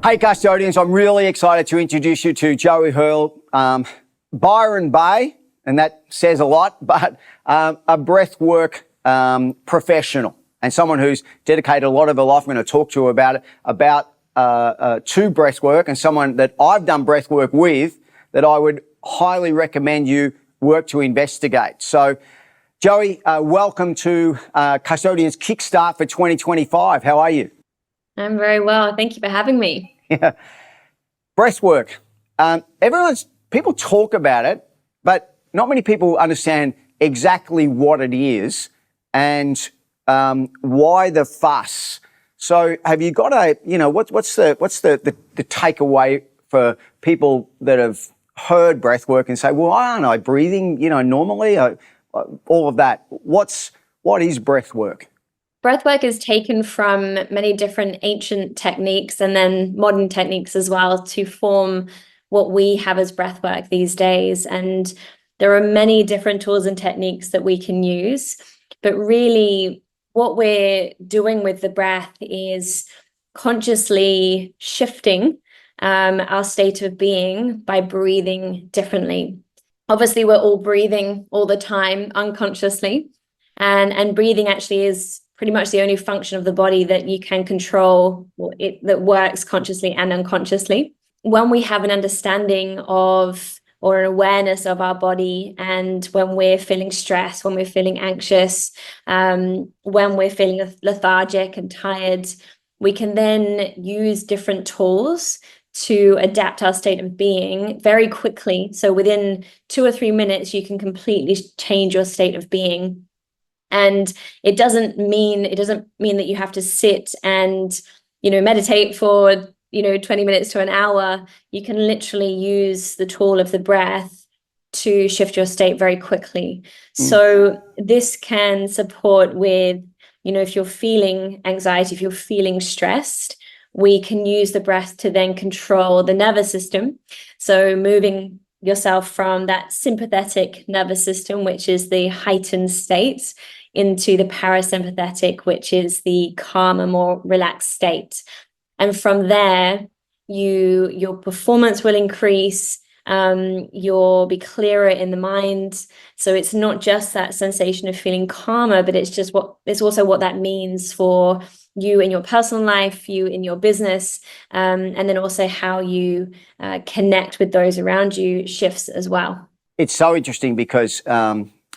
Hey Custodians, I'm really excited to introduce you to Joey Hurl, Byron Bay, and that says a lot, but a breathwork professional and someone who's dedicated a lot of her life. I'm going to talk to her about to breathwork, and someone that I've done breathwork with that I would highly recommend you work to investigate. So Joey, welcome to Custodian's Kickstart for 2025. How are you? I'm very well. Thank you for having me. Yeah. Breathwork. People talk about it, but not many people understand exactly what it is and why the fuss. So have you got what's the takeaway for people that have heard breathwork and say, well, aren't I breathing, normally? All of that. What is breathwork? Breathwork is taken from many different ancient techniques and then modern techniques as well to form what we have as breathwork these days. And there are many different tools and techniques that we can use. But really, what we're doing with the breath is consciously shifting our state of being by breathing differently. Obviously, we're all breathing all the time unconsciously. And breathing actually is pretty much the only function of the body that you can control, that works consciously and unconsciously. When we have an understanding of or an awareness of our body, and when we're feeling stressed, when we're feeling anxious, when we're feeling lethargic and tired, we can then use different tools to adapt our state of being very quickly. So within 2 or 3 minutes, you can completely change your state of being. And it doesn't mean that you have to sit and, meditate for, 20 minutes to an hour. You can literally use the tool of the breath to shift your state very quickly. So this can support with, if you're feeling anxiety, if you're feeling stressed, we can use the breath to then control the nervous system. So moving yourself from that sympathetic nervous system, which is the heightened state, into the parasympathetic, which is the calmer, more relaxed state. And from there, your performance will increase, you'll be clearer in the mind. So it's not just that sensation of feeling calmer, but it's also what that means for you in your personal life, you in your business, and then also how you connect with those around you shifts as well. It's so interesting because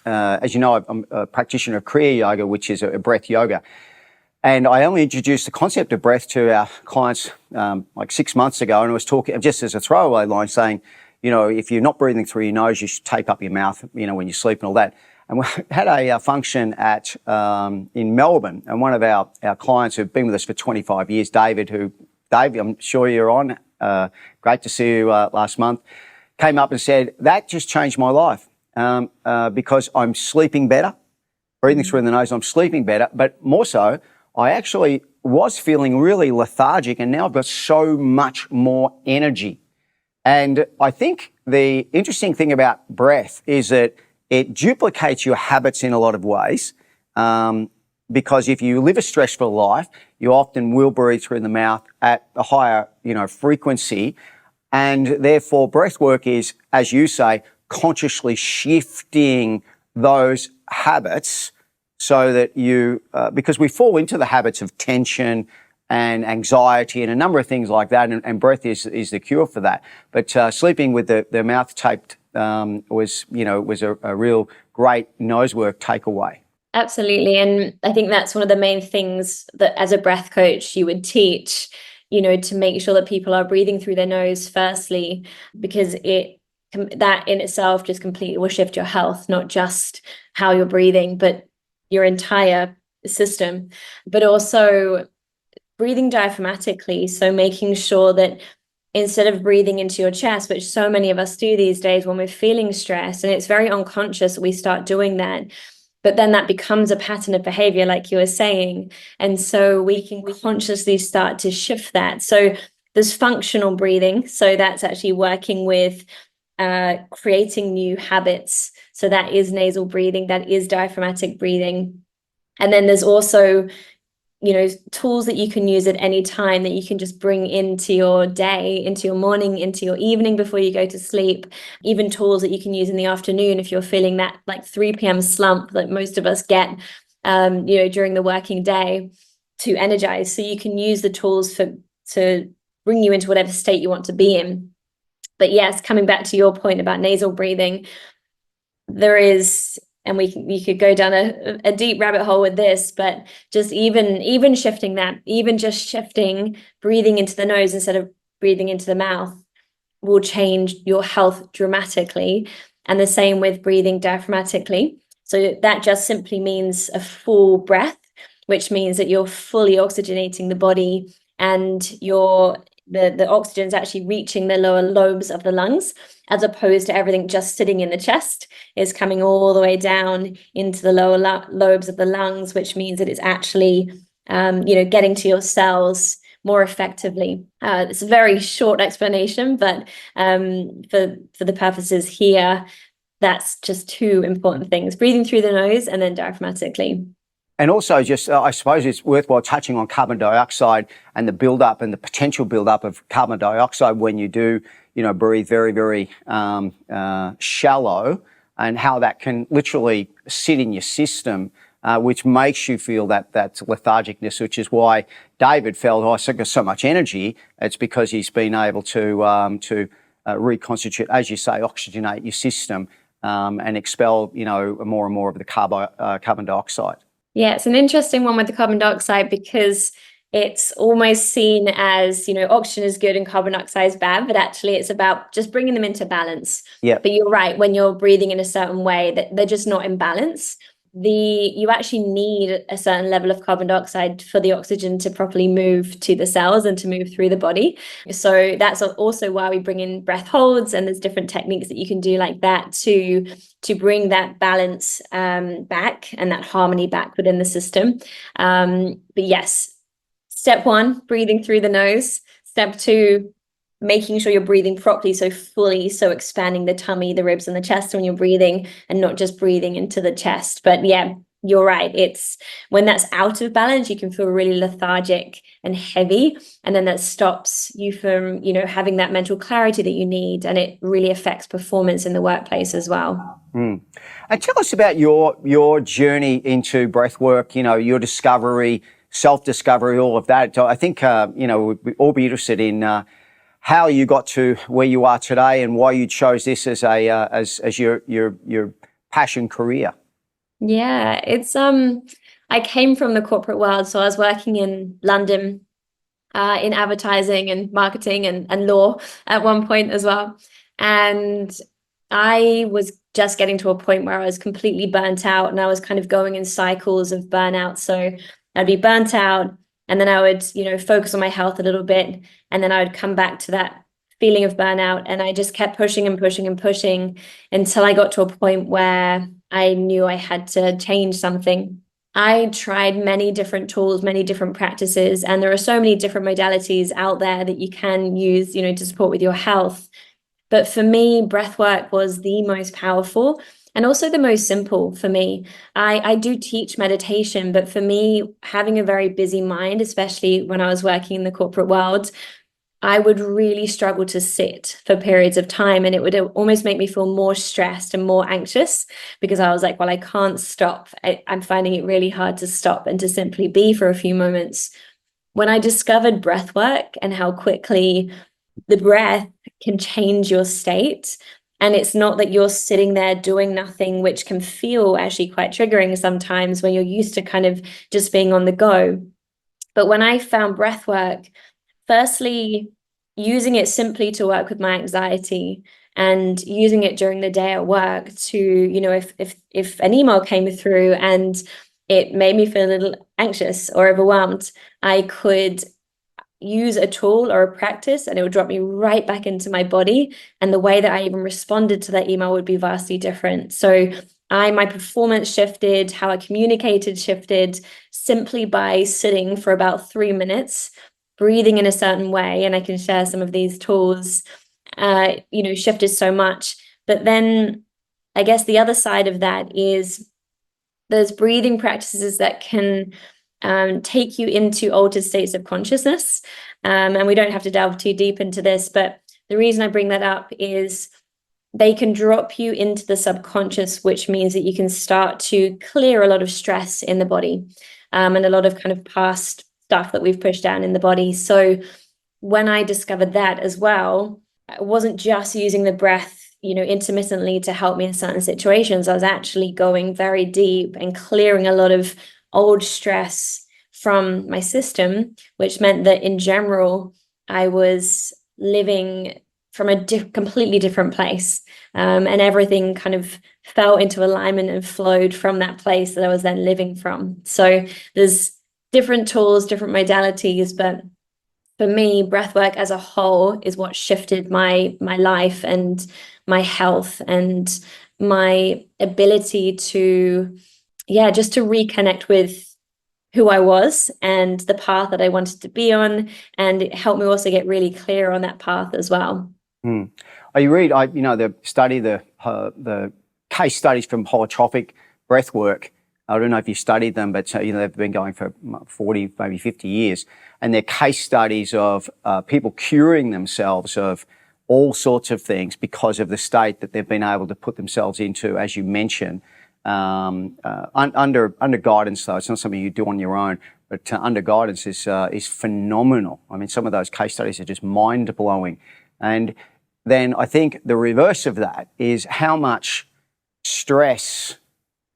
as you know, I'm a practitioner of Kriya Yoga, which is a breath yoga. And I only introduced the concept of breath to our clients like 6 months ago. And I was talking just as a throwaway line saying, if you're not breathing through your nose, you should tape up your mouth, when you sleep and all that. And we had a function in Melbourne. And one of our clients who've been with us for 25 years, Dave, I'm sure you're on, great to see you last month, came up and said, that just changed my life. Because I'm sleeping better, breathing through the nose, I'm sleeping better, but more so, I actually was feeling really lethargic, and now I've got so much more energy. And I think the interesting thing about breath is that it duplicates your habits in a lot of ways, because if you live a stressful life, you often will breathe through the mouth at a higher, frequency, and therefore breath work is, as you say, consciously shifting those habits so that because we fall into the habits of tension and anxiety and a number of things like that, and breath is the cure for that. But sleeping with the mouth taped was a real great nosework takeaway. Absolutely. And I think that's one of the main things that as a breath coach you would teach, to make sure that people are breathing through their nose firstly, because that in itself just completely will shift your health, not just how you're breathing, but your entire system. But also breathing diaphragmatically. So making sure that instead of breathing into your chest, which so many of us do these days when we're feeling stressed, and it's very unconscious, we start doing that. But then that becomes a pattern of behavior, like you were saying. And so we can consciously start to shift that. So there's functional breathing. So that's actually working with creating new habits. So that is nasal breathing, that is diaphragmatic breathing. And then there's also, tools that you can use at any time that you can just bring into your day, into your morning, into your evening before you go to sleep, even tools that you can use in the afternoon if you're feeling that like 3 p.m. slump that most of us get, during the working day to energize. So you can use the tools to bring you into whatever state you want to be in. But yes, coming back to your point about nasal breathing, there is, and we could go down a deep rabbit hole with this, but just even shifting that, even just shifting breathing into the nose instead of breathing into the mouth will change your health dramatically. And the same with breathing diaphragmatically. So that just simply means a full breath, which means that you're fully oxygenating the body, and the oxygen is actually reaching the lower lobes of the lungs, as opposed to everything just sitting in the chest is coming all the way down into the lower lobes of the lungs, which means that it's actually, getting to your cells more effectively. It's a very short explanation, but for the purposes here, that's just two important things: breathing through the nose and then diaphragmatically. And also, just I suppose it's worthwhile touching on carbon dioxide and the build-up and the potential build-up of carbon dioxide when you do, breathe very, very shallow, and how that can literally sit in your system, which makes you feel that lethargicness, which is why David felt, I've got so much energy. It's because he's been able to reconstitute, as you say, oxygenate your system and expel, more and more of the carbon dioxide. Yeah, it's an interesting one with the carbon dioxide, because it's almost seen as, oxygen is good and carbon dioxide is bad, but actually it's about just bringing them into balance. Yeah. But you're right, when you're breathing in a certain way, that they're just not in balance. You actually need a certain level of carbon dioxide for the oxygen to properly move to the cells and to move through the body. So that's also why we bring in breath holds, and there's different techniques that you can do like that to bring that balance back and that harmony back within the system. But yes, step one, breathing through the nose. Step two, making sure you're breathing properly, so fully, so expanding the tummy, the ribs and the chest when you're breathing, and not just breathing into the chest. But yeah, you're right. It's when that's out of balance, you can feel really lethargic and heavy, and then that stops you from, having that mental clarity that you need, and it really affects performance in the workplace as well. And tell us about your journey into breathwork, your discovery, self-discovery, all of that. I think, we'd all be interested in how you got to where you are today and why you chose this as as your passion career. Yeah, it's I came from the corporate world, so I was working in London in advertising and marketing and law at one point as well. And I was just getting to a point where I was completely burnt out, and I was kind of going in cycles of burnout. So I'd be burnt out, and then I would, focus on my health a little bit, and then I would come back to that feeling of burnout, and I just kept pushing and pushing and pushing until I got to a point where I knew I had to change something. I tried many different tools, many different practices, and there are so many different modalities out there that you can use, to support with your health. But for me, breathwork was the most powerful and also the most simple for me. I do teach meditation, but for me, having a very busy mind, especially when I was working in the corporate world, I would really struggle to sit for periods of time, and it would almost make me feel more stressed and more anxious, because I was like, well, I can't stop. I'm finding it really hard to stop and to simply be for a few moments. When I discovered breathwork and how quickly the breath can change your state, and it's not that you're sitting there doing nothing, which can feel actually quite triggering sometimes when you're used to kind of just being on the go. But when I found breathwork, firstly, using it simply to work with my anxiety, and using it during the day at work to, if an email came through and it made me feel a little anxious or overwhelmed, I could use a tool or a practice and it would drop me right back into my body, and the way that I even responded to that email would be vastly different. So my performance shifted, how I communicated shifted, simply by sitting for about 3 minutes, breathing in a certain way. And I can share some of these tools, shifted so much. But then I guess the other side of that is there's breathing practices that can take you into altered states of consciousness. And we don't have to delve too deep into this, but the reason I bring that up is they can drop you into the subconscious, which means that you can start to clear a lot of stress in the body, and a lot of kind of past stuff that we've pushed down in the body. So when I discovered that as well, I wasn't just using the breath, intermittently to help me in certain situations. I was actually going very deep and clearing a lot of old stress from my system, which meant that in general, I was living from a completely different place. And everything kind of fell into alignment and flowed from that place that I was then living from. So there's different tools, different modalities, but for me, breathwork as a whole is what shifted my life and my health and my ability to, just to reconnect with who I was and the path that I wanted to be on. And it helped me also get really clear on that path as well. You read, the case studies from holotropic breathwork. I don't know if you studied them, but they've been going for 40, maybe 50 years. And they're case studies of people curing themselves of all sorts of things because of the state that they've been able to put themselves into, as you mentioned, under guidance. Though it's not something you do on your own, but under guidance is phenomenal. I mean, some of those case studies are just mind blowing. And then I think the reverse of that is how much stress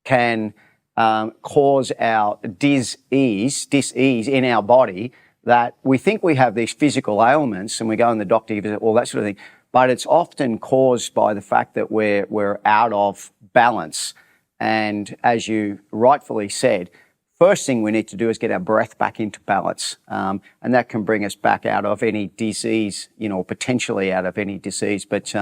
can cause our dis-ease in our body, that we think we have these physical ailments and we go in the doctor, visit, all that sort of thing, but it's often caused by the fact that we're out of balance. And as you rightfully said, first thing we need to do is get our breath back into balance, and that can bring us back out of any disease, potentially out of any disease. But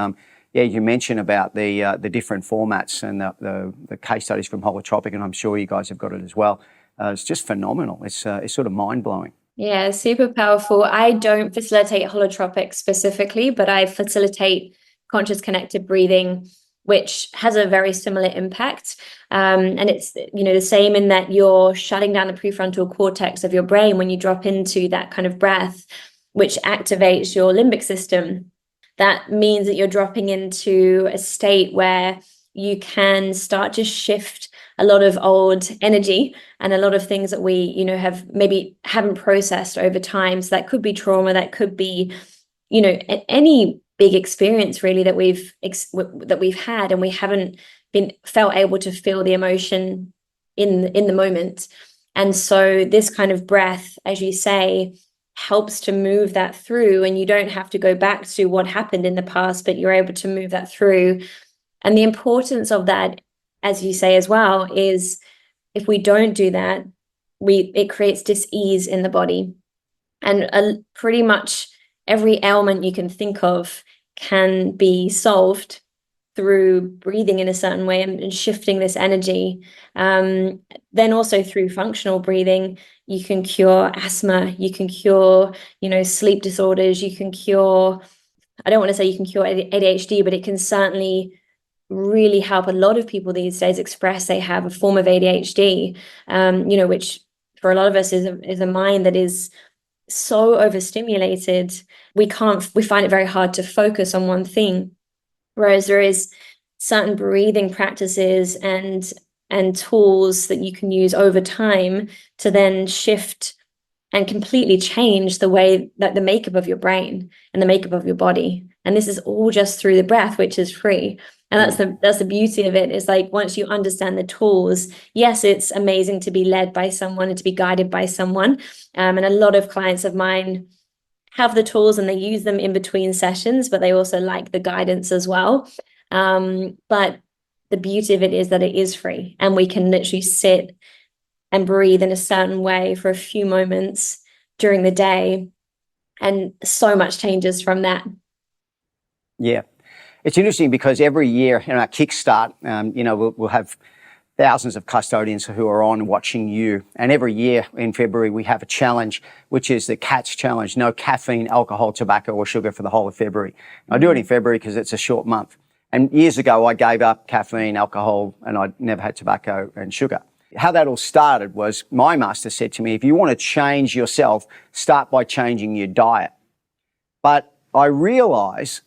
you mentioned about the different formats and the case studies from holotropic, and I'm sure you guys have got it as well. It's just phenomenal. It's sort of mind blowing. Yeah, super powerful. I don't facilitate holotropic specifically, but I facilitate conscious connected breathing, which has a very similar impact. And it's, the same in that you're shutting down the prefrontal cortex of your brain when you drop into that kind of breath, which activates your limbic system. That means that you're dropping into a state where you can start to shift a lot of old energy and a lot of things that we, haven't processed over time. So that could be trauma, that could be, any big experience really that we've had, and we haven't felt able to feel the emotion in the moment. And so this kind of breath, as you say, helps to move that through, and you don't have to go back to what happened in the past, but you're able to move that through. And the importance of that, as you say as well, is if we don't do that, it creates dis-ease in the body. And pretty much every ailment you can think of can be solved through breathing in a certain way and shifting this energy. Then also through functional breathing, you can cure asthma, you can cure, sleep disorders, you can cure, I don't want to say you can cure ADHD, but it can certainly really help a lot of people these days express they have a form of ADHD, which for a lot of us is a mind that is so overstimulated, we find it very hard to focus on one thing. Whereas there is certain breathing practices and tools that you can use over time to then shift and completely change the way that the makeup of your brain and the makeup of your body. And this is all just through the breath, which is free. And that's the beauty of it. Is like, once you understand the tools, yes, it's amazing to be led by someone and to be guided by someone. And a lot of clients of mine have the tools and they use them in between sessions, but they also like the guidance as well. But the beauty of it is that it is free, and we can literally sit and breathe in a certain way for a few moments during the day, and so much changes from that. Yeah. It's interesting because every year in our Kickstart, we'll have thousands of custodians who are on watching you. And every year in February, we have a challenge, which is the CATS challenge, no caffeine, alcohol, tobacco or sugar for the whole of February. I do it in February because it's a short month. And years ago, I gave up caffeine, alcohol, and I never had tobacco and sugar. how that all started was my master said to me, if you want to change yourself, start by changing your diet. But I realise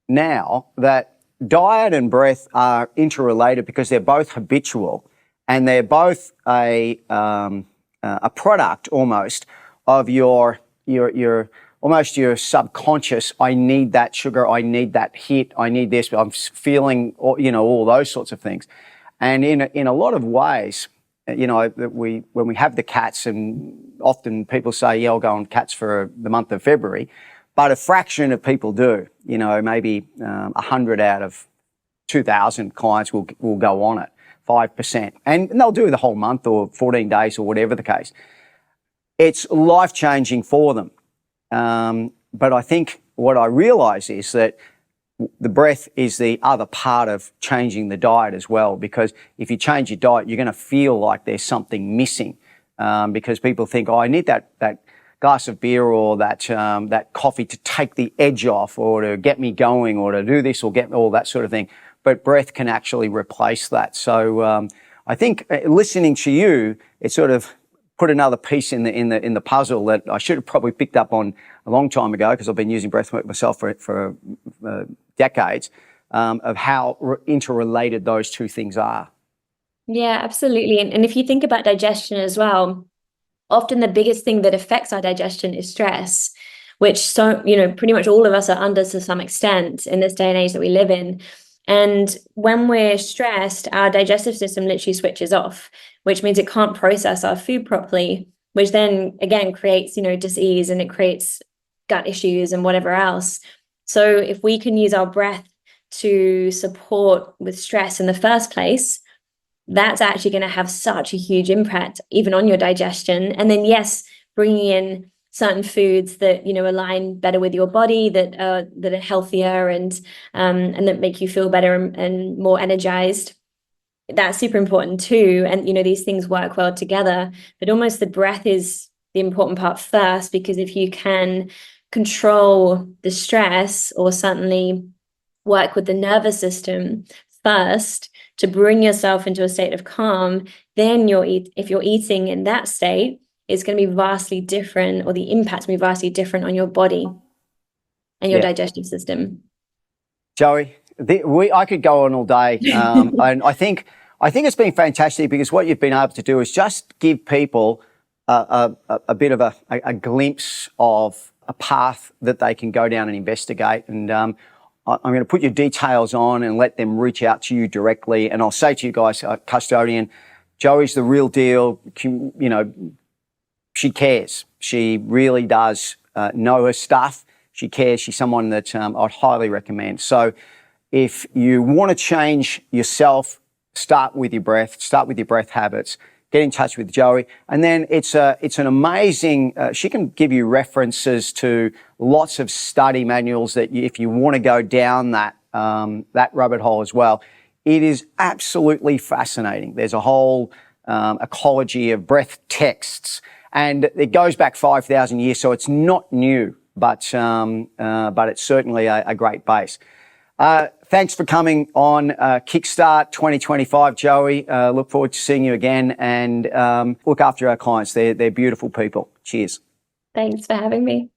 now that diet and breath are interrelated because they're both habitual and they're both a product almost of your almost your subconscious. I need that sugar, I need that hit, I need this, I'm feeling, all those sorts of things. And in a lot of ways, when we have the cats, and often people say, yeah, I'll go on cats for the month of February, but a fraction of people do. Maybe 100 out of 2,000 clients will go on it, 5%. And they'll do the whole month or 14 days or whatever the case. It's life-changing for them. But I think what I realise is that the breath is the other part of changing the diet as well, because if you change your diet, you're going to feel like there's something missing, because people think, I need that glass of beer or that coffee to take the edge off or to get me going or to do this or get all that sort of thing. But breath can actually replace that. So I think listening to you, it sort of put another piece in the puzzle that I should have probably picked up on a long time ago, because I've been using breathwork myself for decades, of how interrelated those two things are. Yeah, absolutely. And if you think about digestion as well, often the biggest thing that affects our digestion is stress, which pretty much all of us are under to some extent in this day and age that we live in. And when we're stressed, our digestive system literally switches off, which means it can't process our food properly, which then again creates, disease, and it creates gut issues and whatever else. So if we can use our breath to support with stress in the first place, that's actually going to have such a huge impact even on your digestion. And then, yes, bringing in certain foods that align better with your body, that are healthier and that make you feel better and more energized. That's super important too. And these things work well together. But almost the breath is the important part first, because if you can control the stress, or certainly work with the nervous system first to bring yourself into a state of calm, then if you're eating in that state, it's going to be vastly different, or the impact will be vastly different on your body and your digestive system. Joey, I could go on all day. And I think it's been fantastic, because what you've been able to do is just give people a bit of a glimpse of a path that they can go down and investigate. And I'm going to put your details on and let them reach out to you directly. And I'll say to you guys, Custodian, Joey's the real deal. She cares. She really does know her stuff. She cares. She's someone that I'd highly recommend. So if you want to change yourself, start with your breath, start with your breath habits, get in touch with Joey. And then it's an amazing, she can give you references to lots of study manuals that if you want to go down that rabbit hole as well. It is absolutely fascinating. There's a whole ecology of breath texts, and it goes back 5,000 years, so it's not new, but it's certainly a great base. Thanks for coming on Kickstart 2025, Joey. Look forward to seeing you again, and look after our clients. They're beautiful people. Cheers. Thanks for having me.